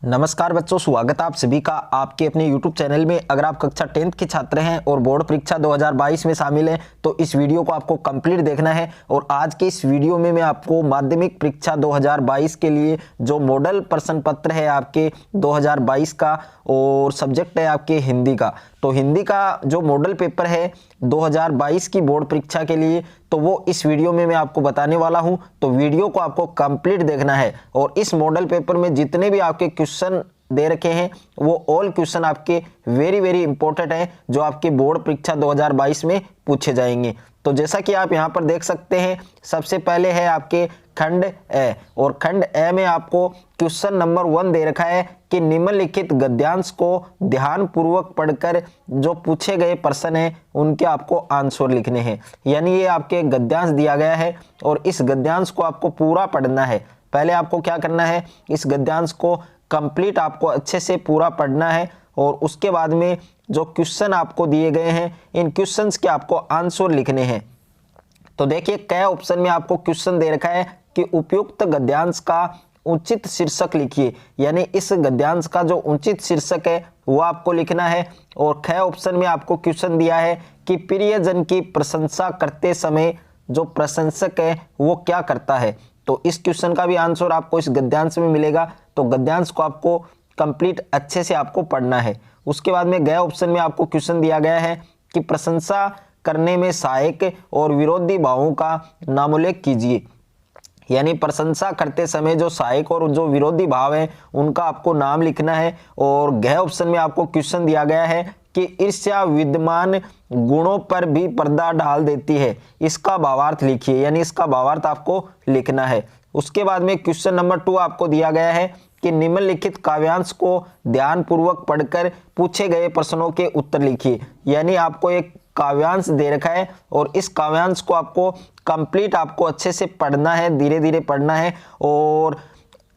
नमस्कार बच्चों, स्वागत है आप सभी का आपके अपने YouTube चैनल में। अगर आप कक्षा 10th के छात्र हैं और बोर्ड परीक्षा 2022 में शामिल हैं तो इस वीडियो को आपको कंप्लीट देखना है। और आज के इस वीडियो में मैं आपको माध्यमिक परीक्षा 2022 के लिए जो मॉडल प्रश्न पत्र है आपके 2022 का और सब्जेक्ट है आपके हिंदी का, तो हिंदी का जो मॉडल पेपर है 2022 की बोर्ड परीक्षा के लिए, तो वो इस वीडियो में मैं आपको बताने वाला हूं। तो वीडियो को आपको कंप्लीट देखना है। और इस मॉडल पेपर में जितने भी आपके क्वेश्चन दे रखे हैं वो ऑल क्वेश्चन आपके वेरी इंपॉर्टेंट हैं, जो आपके बोर्ड परीक्षा 2022 में पूछे जाएंगे। तो जैसा कि आप यहाँ पर देख सकते हैं, सबसे पहले है आपके खंड ए, और खंड ए में आपको क्वेश्चन नंबर 1 दे रखा है कि निम्नलिखित गद्यांश को ध्यान पूर्वक पढ़कर जो पूछे गए प्रश्न हैं उनके आपको आंसर लिखने हैं। यानी ये आपके गद्यांश दिया गया है और इस गद्यांश को आपको पूरा पढ़ना है। पहले आपको क्या करना है, इस गद्यांश को कंप्लीट आपको अच्छे से पूरा पढ़ना है और उसके बाद में जो क्वेश्चन आपको दिए गए हैं इन क्वेश्चंस के आपको आंसर लिखने हैं। तो देखिए कई ऑप्शन में आपको क्वेश्चन दे रखा है कि उपयुक्त गद्यांश का उचित शीर्षक लिखिए। यानी इस गद्यांश का जो उचित शीर्षक है वो आपको लिखना है। और ख ऑप्शन में आपको क्वेश्चन दिया है कि प्रियजन की प्रशंसा करते समय जो प्रशंसक है वो क्या करता है। तो इस क्वेश्चन का भी आंसर आपको इस गद्यांश में मिलेगा। तो गद्यांश को आपको कंप्लीट अच्छे से आपको पढ़ना है। उसके बाद में गए ऑप्शन में आपको क्वेश्चन दिया गया है कि प्रशंसा करने में सहायक और विरोधी भावों का नामोल्लेख कीजिए। यानी प्रशंसा करते समय जो सहायक और जो विरोधी भाव है उनका आपको नाम लिखना है। और गए ऑप्शन में आपको क्वेश्चन दिया गया है कि ईर्ष्या विद्यमान गुणों पर भी पर्दा डाल देती है, इसका भावार्थ लिखिए। यानी इसका भावार्थ आपको लिखना है। उसके बाद में क्वेश्चन नंबर 2 आपको दिया गया है कि निम्नलिखित काव्यांश को ध्यानपूर्वक पढ़कर पूछे गए प्रश्नों के उत्तर लिखिए। यानी आपको एक काव्यांश दे रखा है और इस काव्यांश को आपको कंप्लीट आपको अच्छे से पढ़ना है, धीरे धीरे पढ़ना है। और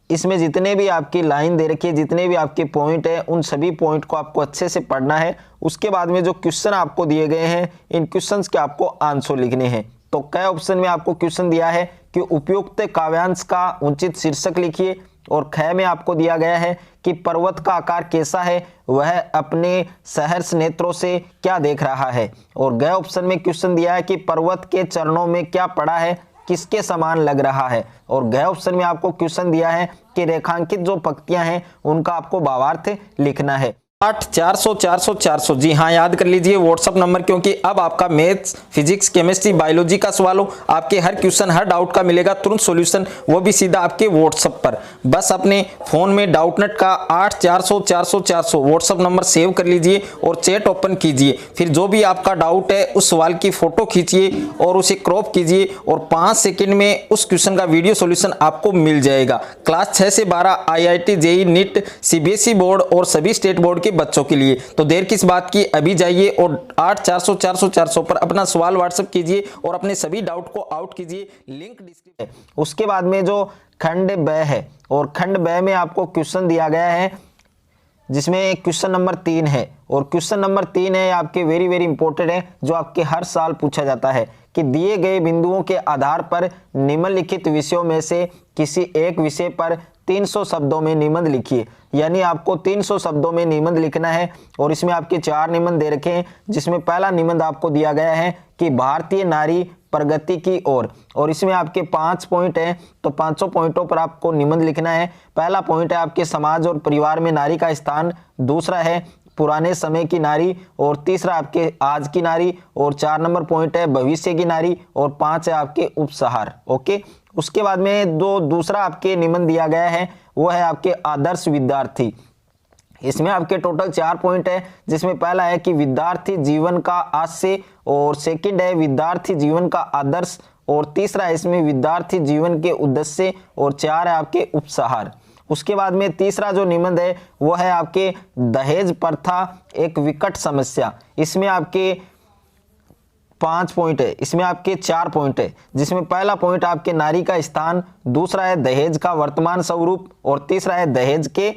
इसमें जितने भी आपकी लाइन दे रखी है, जितने भी आपके पॉइंट है, उन सभी पॉइंट को आपको अच्छे से पढ़ना है। उसके बाद में जो क्वेश्चन आपको दिए गए हैं इन क्वेश्चंस के आपको आंसर लिखने हैं। तो कई ऑप्शन में आपको क्वेश्चन दिया है कि उपयुक्त काव्यांश का उचित शीर्षक लिखिए। और ख में आपको दिया गया है कि पर्वत का आकार कैसा है, वह अपने सहर्ष नेत्रों से क्या देख रहा है। और ग ऑप्शन में क्वेश्चन दिया है कि पर्वत के चरणों में क्या पड़ा है, किसके समान लग रहा है। और ग ऑप्शन में आपको क्वेश्चन दिया है कि रेखांकित जो पंक्तियां हैं उनका आपको भावार्थ लिखना है। 8 400 400 400 जी हाँ, याद कर लीजिए व्हाट्सअप नंबर, क्योंकि अब आपका मैथ्स, फिजिक्स, केमिस्ट्री, बायोलॉजी का सवाल हो, आपके हर क्वेश्चन हर डाउट का मिलेगा तुरंत सॉल्यूशन, वो भी सीधा आपके व्हाट्सअप पर। बस अपने फोन में डाउटनेट का 8 400 400 400 व्हाट्सअप नंबर सेव कर लीजिए और चैट ओपन कीजिए। फिर जो भी आपका डाउट है उस सवाल की फोटो खींचिए और उसे क्रॉप कीजिए और 5 सेकंड में उस क्वेश्चन का वीडियो सॉल्यूशन आपको मिल जाएगा। क्लास 6 से 12 IIT, JEE, NEET, CBSE board और सभी स्टेट बोर्ड के बच्चों के लिए। तो देर किस बात की, अभी जाइए और 8 400 400 400 पर अपना सवाल व्हाट्सएप कीजिए और अपने सभी डाउट को आउट कीजिए। लिंक डिस्क्रिप्शन है। उसके बाद में जो खंड ब है, और खंड ब में आपको क्वेश्चन दिया गया है जिसमें क्वेश्चन नंबर 3 है। और क्वेश्चन नंबर 3 है आपके वेरी इंपॉर्टेंट है, जो आपके हर साल पूछा जाता है कि दिए गए बिंदुओं के आधार पर निम्नलिखित विषयों में से किसी एक विषय पर 300 शब्दों में निबंध लिखिए। यानी आपको 300 शब्दों में निबंध लिखना है। और इसमें आपके 4 निबंध दे रखे हैं, जिसमें पहला निबंध आपको दिया गया है कि भारतीय नारी प्रगति की ओर। और इसमें आपके 5 पॉइंट हैं, तो 500 पॉइंटों पर आपको निबंध लिखना है। पहला पॉइंट है आपके समाज और परिवार में नारी का स्थान, दूसरा है पुराने समय की नारी, और तीसरा आपके आज की नारी, और 4 नंबर पॉइंट है भविष्य की नारी, और 5 है आपके उपसहार। ओके। उसके बाद में जो दूसरा आपके निबंध दिया गया है वो है आपके आदर्श विद्यार्थी। इसमें आपके टोटल 4 पॉइंट है, जिसमें पहला है कि विद्यार्थी जीवन का आशय, और सेकंड है विद्यार्थी जीवन का आदर्श, और तीसरा है इसमें विद्यार्थी जीवन के उद्देश्य, और 4 है आपके उपसहार। उसके बाद में तीसरा जो निबंध है वो है आपके दहेज प्रथा एक विकट समस्या। इसमें आपके 5 पॉइंट है, इसमें आपके 4 पॉइंट है, जिसमें पहला पॉइंट आपके नारी का स्थान, दूसरा है दहेज का वर्तमान स्वरूप, और तीसरा है दहेज के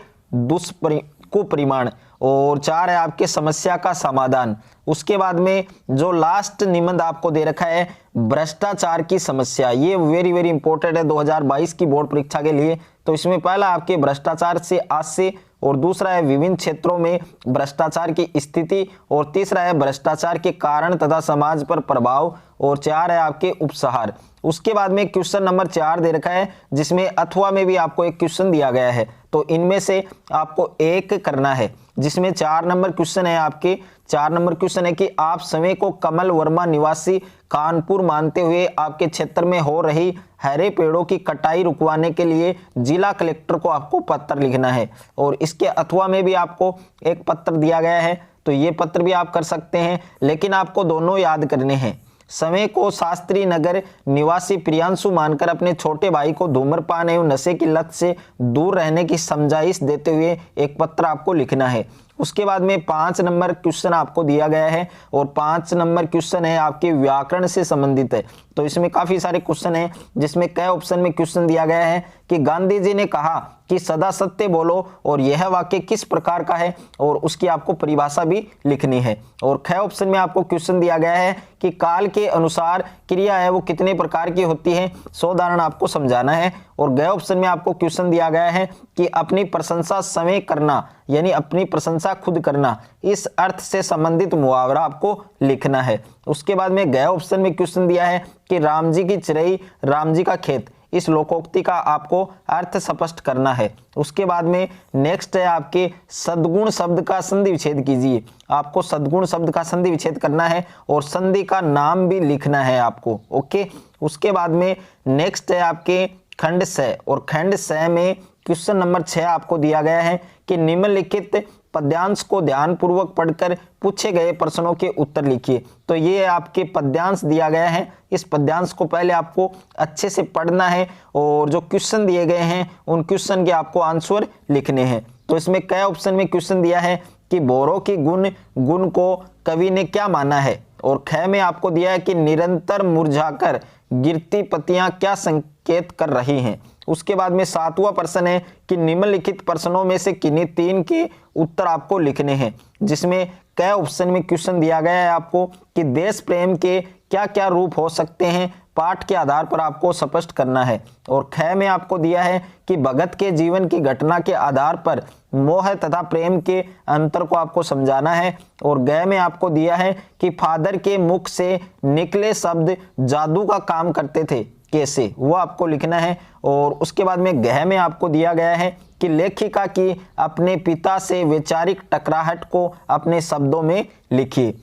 कुपरिमाण, और 4 है आपके समस्या का समाधान। उसके बाद में जो लास्ट निबंध आपको दे रखा है भ्रष्टाचार की समस्या, ये वेरी वेरी इंपॉर्टेंट है 2022 की बोर्ड परीक्षा के लिए। तो इसमें पहला आपके भ्रष्टाचार से आज से, और दूसरा है विभिन्न क्षेत्रों में भ्रष्टाचार की स्थिति, और तीसरा है भ्रष्टाचार के कारण तथा समाज पर प्रभाव, और 4 है आपके उपसहार। उसके बाद में क्वेश्चन नंबर 4 दे रखा है जिसमें अथवा में भी आपको एक क्वेश्चन दिया गया है, तो इनमें से आपको एक करना है, जिसमें 4 नंबर क्वेश्चन है आपके। 4 नंबर क्वेश्चन है कि आप समय को कमल वर्मा निवासी कानपुर मानते हुए आपके क्षेत्र में हो रही हरे पेड़ों की कटाई रुकवाने के लिए जिला कलेक्टर को आपको पत्र लिखना है, और इसके अथवा में भी आपको एक पत्र दिया गया है, तो ये पत्र भी आप कर सकते हैं, लेकिन आपको दोनों याद करने हैं। समय को शास्त्री नगर निवासी प्रियांशु मानकर अपने छोटे भाई को धूम्रपान एवं नशे की लत से दूर रहने की समझाइश देते हुए एक पत्र आपको लिखना है। उसके बाद में 5 नंबर क्वेश्चन आपको दिया गया है, और 5 नंबर क्वेश्चन है आपके व्याकरण से संबंधित है। तो इसमें काफी सारे क्वेश्चन हैं, जिसमें कई ऑप्शन में क्वेश्चन दिया गया है कि गांधी जी ने कहा कि सदा सत्य बोलो, और यह वाक्य किस प्रकार का है, और उसकी आपको परिभाषा भी लिखनी है। और ख ऑप्शन में आपको क्वेश्चन दिया गया है कि काल के अनुसार क्रिया है वो कितने प्रकार की होती है, 100 उदाहरण आपको समझाना है। और ग ऑप्शन में आपको क्वेश्चन दिया गया है कि अपनी प्रशंसा समय करना, यानी अपनी प्रशंसा खुद करना, इस अर्थ से संबंधित मुहावरा आपको लिखना है। उसके बाद में ग ऑप्शन में क्वेश्चन दिया है कि राम जी की चिरई राम जी का खेत, इस लोकोक्ति का आपको अर्थ स्पष्ट करना है। उसके बाद में नेक्स्ट है आपके सद्गुण शब्द का संधि विच्छेद कीजिए, आपको सद्गुण शब्द का संधि विच्छेद करना है, और संधि का नाम भी लिखना है आपको। ओके, उसके बाद में नेक्स्ट है आपके खंड स, और खंड स में क्वेश्चन नंबर 6 आपको दिया गया है कि निम्नलिखित पद्यांश को ध्यानपूर्वक पढ़कर पूछे गए प्रश्नों के उत्तर लिखिए। तो ये आपके पद्यांश दिया गया है, इस पद्यांश को पहले आपको अच्छे से पढ़ना है, और जो क्वेश्चन दिए गए हैं उन क्वेश्चन के आपको आंसर लिखने हैं। तो इसमें कई ऑप्शन में क्वेश्चन दिया है कि बोरों की गुण को कवि ने क्या माना है, और ख में आपको दिया है कि निरंतर मुरझाकर गिरती पत्तियां क्या संकेत कर रही हैं। उसके बाद में 7वां प्रश्न है कि निम्नलिखित प्रश्नों में से किन्हीं 3 के उत्तर आपको लिखने हैं, जिसमें कई ऑप्शन में क्वेश्चन दिया गया है आपको कि देश प्रेम के क्या क्या रूप हो सकते हैं, पाठ के आधार पर आपको स्पष्ट करना है। और ख में आपको दिया है कि भगत के जीवन की घटना के आधार पर मोह तथा प्रेम के अंतर को आपको समझाना है। और ग में आपको दिया है कि फादर के मुख से निकले शब्द जादू का काम करते थे कैसे, वो आपको लिखना है। और उसके बाद में गह में आपको दिया गया है कि लेखिका की अपने पिता से वैचारिक टकराहट को अपने शब्दों में लिखिए।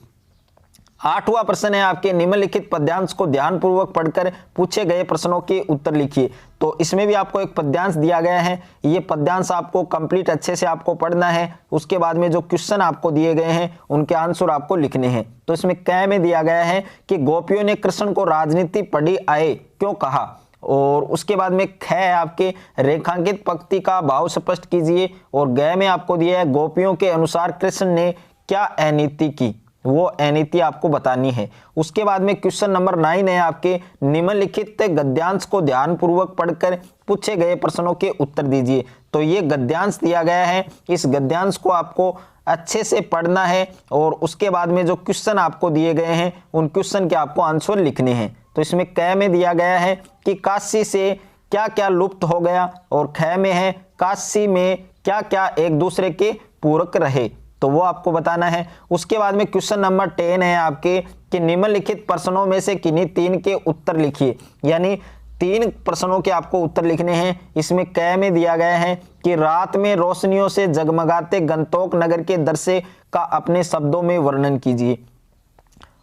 8वां प्रश्न है आपके निम्नलिखित पद्यांश को ध्यानपूर्वक पढ़कर पूछे गए प्रश्नों के उत्तर लिखिए। तो इसमें भी आपको एक पद्यांश दिया गया है, ये पद्यांश आपको कंप्लीट अच्छे से आपको पढ़ना है। उसके बाद में जो क्वेश्चन आपको दिए गए हैं उनके आंसर आपको लिखने हैं। तो इसमें क में दिया गया है कि गोपियों ने कृष्ण को राजनीति पढ़ी आए क्यों कहा, और उसके बाद में ख आपके रेखांकित पंक्ति का भाव स्पष्ट कीजिए। और ग में आपको दिया है गोपियों के अनुसार कृष्ण ने क्या अनीति की, वो अनीति आपको बतानी है। उसके बाद में क्वेश्चन नंबर 9 है आपके निम्नलिखित गद्यांश को ध्यानपूर्वक पढ़कर पूछे गए प्रश्नों के उत्तर दीजिए। तो ये गद्यांश दिया गया है, इस गद्यांश को आपको अच्छे से पढ़ना है, और उसके बाद में जो क्वेश्चन आपको दिए गए हैं उन क्वेश्चन के आपको आंसर लिखने हैं। तो इसमें क में दिया गया है कि काशी से क्या क्या लुप्त हो गया, और ख में है काशी में क्या क्या एक दूसरे के पूरक रहे, तो वो आपको बताना है। उसके बाद में क्वेश्चन नंबर 10 है आपके कि निम्नलिखित प्रश्नों में से किन्हीं 3 के उत्तर लिखिए, यानी 3 प्रश्नों के आपको उत्तर लिखने हैं। इसमें क में दिया गया है कि रात में रोशनियों से जगमगाते गंतोक नगर के दृश्य का अपने शब्दों में वर्णन कीजिए।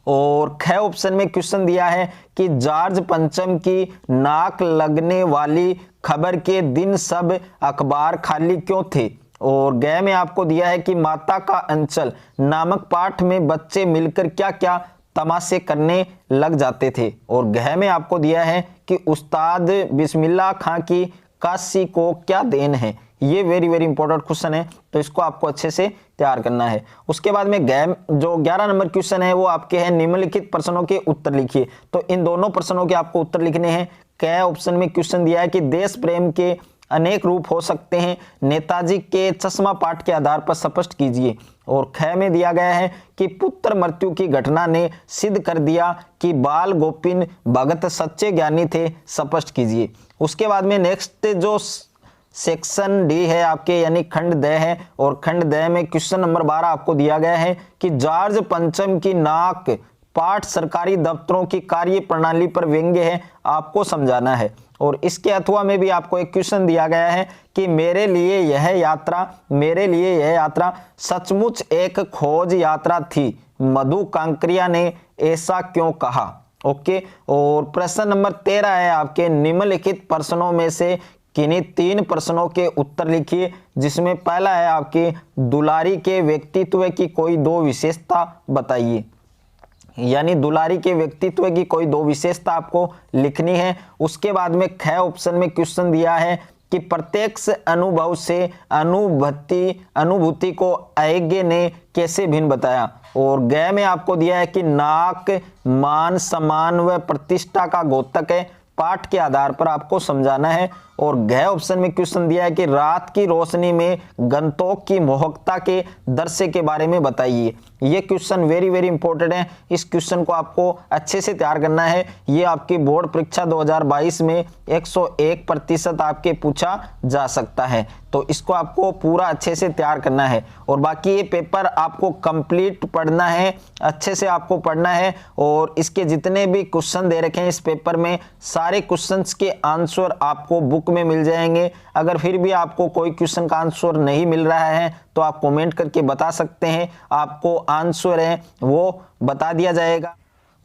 और ख ऑप्शन में क्वेश्चन दिया है कि जॉर्ज पंचम की नाक लगने वाली खबर के दिन सब अखबार खाली क्यों थे। और ग में आपको दिया है कि माता का अंचल नामक पाठ में बच्चे मिलकर क्या क्या तमाशे करने लग जाते थे। और घ में आपको दिया है कि उस्ताद बिस्मिल्लाह खां की काशी को क्या देन है। ये वेरी वेरी इंपॉर्टेंट क्वेश्चन है, तो इसको आपको अच्छे से तैयार करना है। उसके बाद में जो 11 नंबर क्वेश्चन है वो आपके हैं निम्नलिखित प्रश्नों के उत्तर लिखिए। तो इन दोनों प्रश्नों के आपको उत्तर लिखने हैं। क ऑप्शन में क्वेश्चन दिया है कि देश प्रेम के अनेक रूप हो सकते हैं, नेताजी के चश्मा पाठ के आधार पर स्पष्ट कीजिए। और ख में दिया गया है कि पुत्र मृत्यु की घटना ने सिद्ध कर दिया कि बाल गोपिन भगत सच्चे ज्ञानी थे, स्पष्ट कीजिए। उसके बाद में नेक्स्ट जो सेक्शन डी है आपके यानी खंड द है, और खंड द में क्वेश्चन नंबर 12 आपको दिया गया है कि जॉर्ज पंचम की नाक पाठ सरकारी दफ्तरों की कार्य प्रणाली पर व्यंग्य है, आपको समझाना है। और इसके अथवा में भी आपको एक क्वेश्चन दिया गया है कि मेरे लिए यह यात्रा सचमुच एक खोज यात्रा थी, मधु कांकरिया ने ऐसा क्यों कहा। ओके, और प्रश्न नंबर 13 है आपके निम्नलिखित प्रश्नों में से किन्हीं 3 प्रश्नों के उत्तर लिखिए, जिसमें पहला है आपके दुलारी के व्यक्तित्व की कोई 2 विशेषता बताइए, यानी दुलारी के व्यक्तित्व की कोई 2 विशेषता आपको लिखनी है। उसके बाद में ख ऑप्शन में क्वेश्चन दिया है कि प्रत्यक्ष अनुभव से अनुभूति को अज्ञ ने कैसे भिन्न बताया। और ग में आपको दिया है कि नाक मान सम्मान व प्रतिष्ठा का द्योतक है, पाठ के आधार पर आपको समझाना है। और घ ऑप्शन में क्वेश्चन दिया है कि रात की रोशनी में गंतोक की मोहकता के दृश्य के बारे में बताइए। ये क्वेश्चन वेरी इंपॉर्टेंट है, इस क्वेश्चन को आपको अच्छे से तैयार करना है। ये आपकी बोर्ड परीक्षा 2022 में 101% आपके पूछा जा सकता है, तो इसको आपको पूरा अच्छे से तैयार करना है। और बाकी ये पेपर आपको कंप्लीट पढ़ना है, अच्छे से आपको पढ़ना है। और इसके जितने भी क्वेश्चन दे रखे हैं इस पेपर में, सारे क्वेश्चंस के आंसर आपको बुक में मिल जाएंगे। अगर फिर भी आपको कोई क्वेश्चन का आंसर नहीं मिल रहा है तो आप कमेंट करके बता सकते हैं, आपको आंसर है वो बता दिया जाएगा।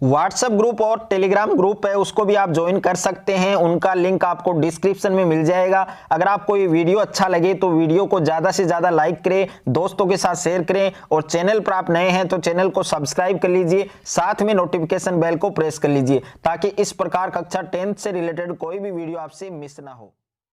व्हाट्सएप ग्रुप और टेलीग्राम ग्रुप है, उसको भी आप ज्वाइन कर सकते हैं, उनका लिंक आपको डिस्क्रिप्शन में मिल जाएगा। अगर आपको ये वीडियो अच्छा लगे तो वीडियो को ज्यादा से ज्यादा लाइक करें, दोस्तों के साथ शेयर करें, और चैनल पर आप नए हैं तो चैनल को सब्सक्राइब कर लीजिए, साथ में नोटिफिकेशन बेल को प्रेस कर लीजिए, ताकि इस प्रकार कक्षा 10th से रिलेटेड कोई भी वीडियो आपसे मिस ना हो।